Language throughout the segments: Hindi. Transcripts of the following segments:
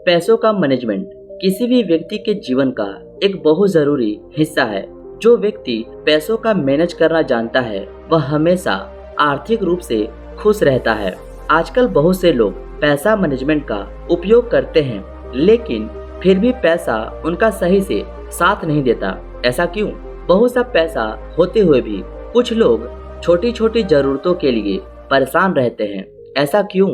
पैसों का मैनेजमेंट किसी भी व्यक्ति के जीवन का एक बहुत जरूरी हिस्सा है। जो व्यक्ति पैसों का मैनेज करना जानता है वह हमेशा आर्थिक रूप से खुश रहता है। आजकल बहुत से लोग पैसा मैनेजमेंट का उपयोग करते हैं, लेकिन फिर भी पैसा उनका सही से साथ नहीं देता। ऐसा क्यों? बहुत सा पैसा होते हुए भी कुछ लोग छोटी छोटी जरूरतों के लिए परेशान रहते हैं। ऐसा क्यों?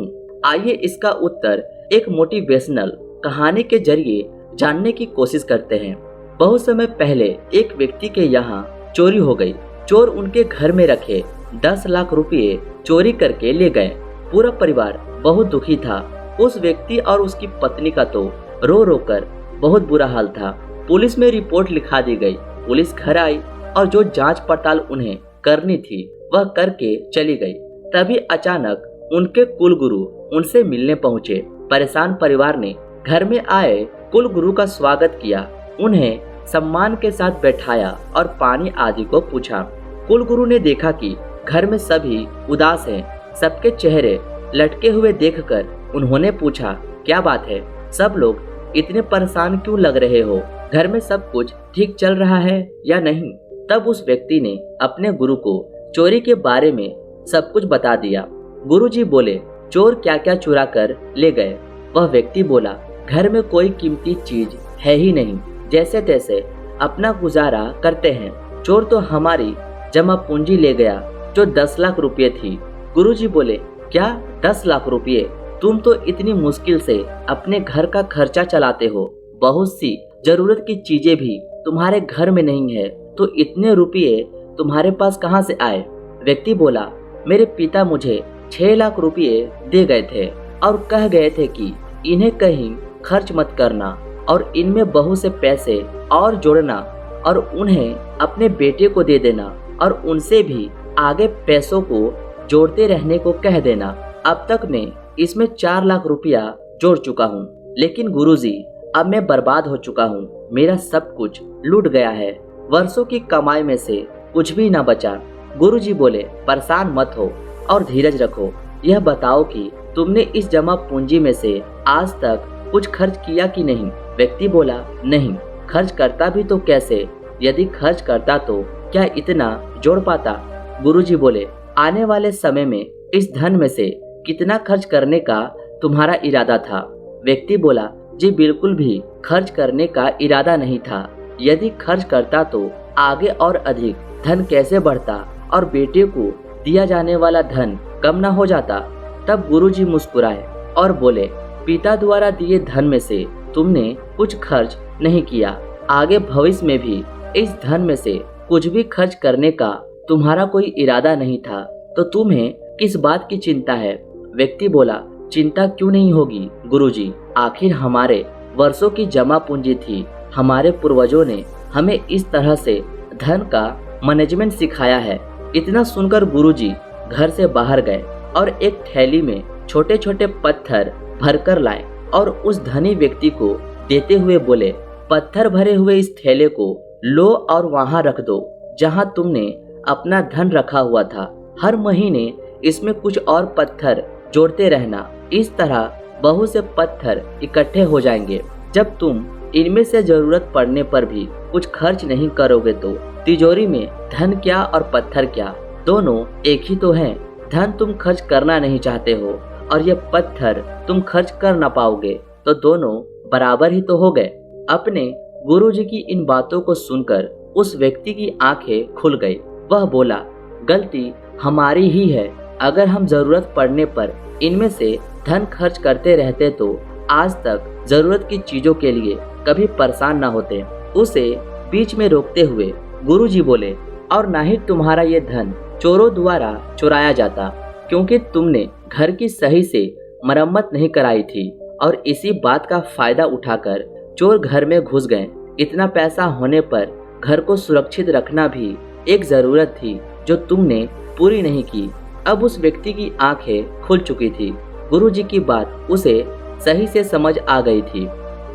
आइए इसका उत्तर एक मोटिवेशनल कहानी के जरिए जानने की कोशिश करते हैं। बहुत समय पहले एक व्यक्ति के यहाँ चोरी हो गई। चोर उनके घर में रखे 10 लाख रुपए चोरी करके ले गए। पूरा परिवार बहुत दुखी था। उस व्यक्ति और उसकी पत्नी का तो रो रो कर बहुत बुरा हाल था। पुलिस में रिपोर्ट लिखा दी गई। पुलिस घर आई और जो जांच पड़ताल उन्हें करनी थी वह करके चली गई। तभी अचानक उनके कुलगुरु उनसे मिलने पहुंचे। परेशान परिवार ने घर में आए कुलगुरु का स्वागत किया, उन्हें सम्मान के साथ बैठाया और पानी आदि को पूछा। कुलगुरु ने देखा कि घर में सभी उदास हैं। सबके चेहरे लटके हुए देखकर उन्होंने पूछा, क्या बात है? सब लोग इतने परेशान क्यों लग रहे हो? घर में सब कुछ ठीक चल रहा है या नहीं? तब उस व्यक्ति ने अपने गुरु को चोरी के बारे में सब कुछ बता दिया। गुरुजी बोले, चोर क्या क्या चुरा कर ले गए? वह व्यक्ति बोला, घर में कोई कीमती चीज है ही नहीं, जैसे तैसे अपना गुजारा करते हैं। चोर तो हमारी जमा पूंजी ले गया जो 10 लाख रुपए थी। गुरुजी बोले, क्या 10 लाख रुपए? तुम तो इतनी मुश्किल से अपने घर का खर्चा चलाते हो। बहुत सी जरूरत की चीजें भी तुम्हारे घर में नहीं है, तो इतने रुपये तुम्हारे पास कहाँ से आए? व्यक्ति बोला, मेरे पिता मुझे 6 लाख रुपए दे गए थे और कह गए थे कि इन्हें कहीं खर्च मत करना और इनमें बहुत से पैसे और जोड़ना और उन्हें अपने बेटे को दे देना और उनसे भी आगे पैसों को जोड़ते रहने को कह देना। अब तक मैं इसमें 4 लाख रुपया जोड़ चुका हूँ, लेकिन गुरुजी अब मैं बर्बाद हो चुका हूँ। मेरा सब कुछ लूट गया है। वर्षों की कमाई में से कुछ भी न बचा। गुरुजी बोले, परेशान मत हो और धीरज रखो। यह बताओ कि तुमने इस जमा पूंजी में से आज तक कुछ खर्च किया कि नहीं? व्यक्ति बोला, नहीं। खर्च करता भी तो कैसे? यदि खर्च करता तो क्या इतना जोड़ पाता? गुरुजी बोले, आने वाले समय में इस धन में से कितना खर्च करने का तुम्हारा इरादा था? व्यक्ति बोला, जी बिल्कुल भी खर्च करने का इरादा नहीं था। यदि खर्च करता तो आगे और अधिक धन कैसे बढ़ता और बेटे को दिया जाने वाला धन कम ना हो जाता? तब गुरुजी मुस्कुराए और बोले, पिता द्वारा दिए धन में से तुमने कुछ खर्च नहीं किया। आगे भविष्य में भी इस धन में से कुछ भी खर्च करने का तुम्हारा कोई इरादा नहीं था, तो तुम्हें किस बात की चिंता है? व्यक्ति बोला, चिंता क्यों नहीं होगी गुरुजी, आखिर हमारे वर्षों की जमा पूंजी थी। हमारे पूर्वजों ने हमें इस तरह से धन का मैनेजमेंट सिखाया है। इतना सुनकर गुरुजी घर से बाहर गए और एक थैली में छोटे छोटे पत्थर भरकर लाए और उस धनी व्यक्ति को देते हुए बोले, पत्थर भरे हुए इस थैले को लो और वहां रख दो जहां तुमने अपना धन रखा हुआ था। हर महीने इसमें कुछ और पत्थर जोड़ते रहना। इस तरह बहुत से पत्थर इकट्ठे हो जाएंगे। जब तुम इनमें से जरूरत पड़ने पर भी कुछ खर्च नहीं करोगे तो तिजोरी में धन क्या और पत्थर क्या, दोनों एक ही तो हैं। धन तुम खर्च करना नहीं चाहते हो और ये पत्थर तुम खर्च कर ना पाओगे, तो दोनों बराबर ही तो हो गए। अपने गुरुजी की इन बातों को सुनकर उस व्यक्ति की आंखें खुल गई। वह बोला, गलती हमारी ही है। अगर हम जरूरत पड़ने पर इनमें से धन खर्च करते रहते तो आज तक जरूरत की चीजों के लिए कभी परेशान ना होते। उसे बीच में रोकते हुए गुरुजी बोले, और ना ही तुम्हारा ये धन चोरों द्वारा चुराया जाता, क्योंकि तुमने घर की सही से मरम्मत नहीं कराई थी और इसी बात का फायदा उठाकर चोर घर में घुस गए। इतना पैसा होने पर घर को सुरक्षित रखना भी एक जरूरत थी जो तुमने पूरी नहीं की। अब उस व्यक्ति की आंखें खुल चुकी थी। गुरुजी की बात उसे सही से समझ आ गई थी।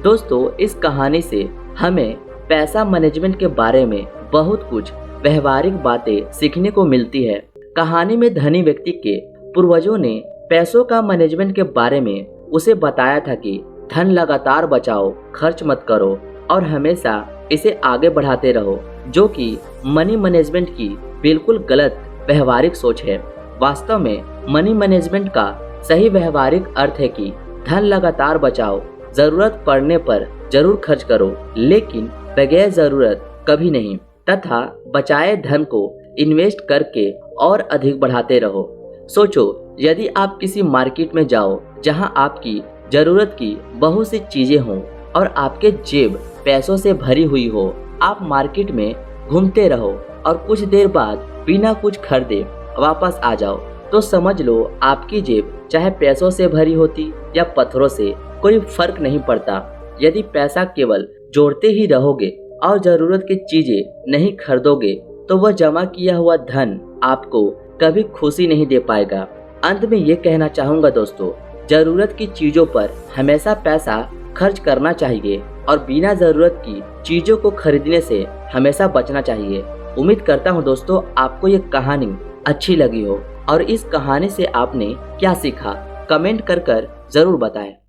दोस्तों, इस कहानी से हमें पैसा मैनेजमेंट के बारे में बहुत कुछ व्यवहारिक बातें सीखने को मिलती है। कहानी में धनी व्यक्ति के पूर्वजों ने पैसों का मैनेजमेंट के बारे में उसे बताया था कि धन लगातार बचाओ, खर्च मत करो और हमेशा इसे आगे बढ़ाते रहो, जो कि मनी मैनेजमेंट की बिल्कुल गलत व्यवहारिक सोच है। वास्तव में मनी मैनेजमेंट का सही व्यवहारिक अर्थ है कि धन लगातार बचाओ, जरूरत पड़ने पर जरूर खर्च करो, लेकिन बगैर जरूरत कभी नहीं, तथा बचाए धन को इन्वेस्ट करके और अधिक बढ़ाते रहो। सोचो, यदि आप किसी मार्केट में जाओ जहां आपकी जरूरत की बहुत सी चीजें हों और आपके जेब पैसों से भरी हुई हो, आप मार्केट में घूमते रहो और कुछ देर बाद बिना कुछ खरीदे वापस आ जाओ, तो समझ लो आपकी जेब चाहे पैसों से भरी होती या पत्थरों से, कोई फर्क नहीं पड़ता। यदि पैसा केवल जोड़ते ही रहोगे और जरूरत की चीजें नहीं खरीदोगे, तो वह जमा किया हुआ धन आपको कभी खुशी नहीं दे पाएगा। अंत में ये कहना चाहूंगा दोस्तों, जरूरत की चीजों पर हमेशा पैसा खर्च करना चाहिए और बिना जरूरत की चीजों को खरीदने से हमेशा बचना चाहिए। उम्मीद करता हूँ दोस्तों आपको ये कहानी अच्छी लगी हो और इस कहानी से आपने क्या सीखा, कमेंट कर जरूर बताएं।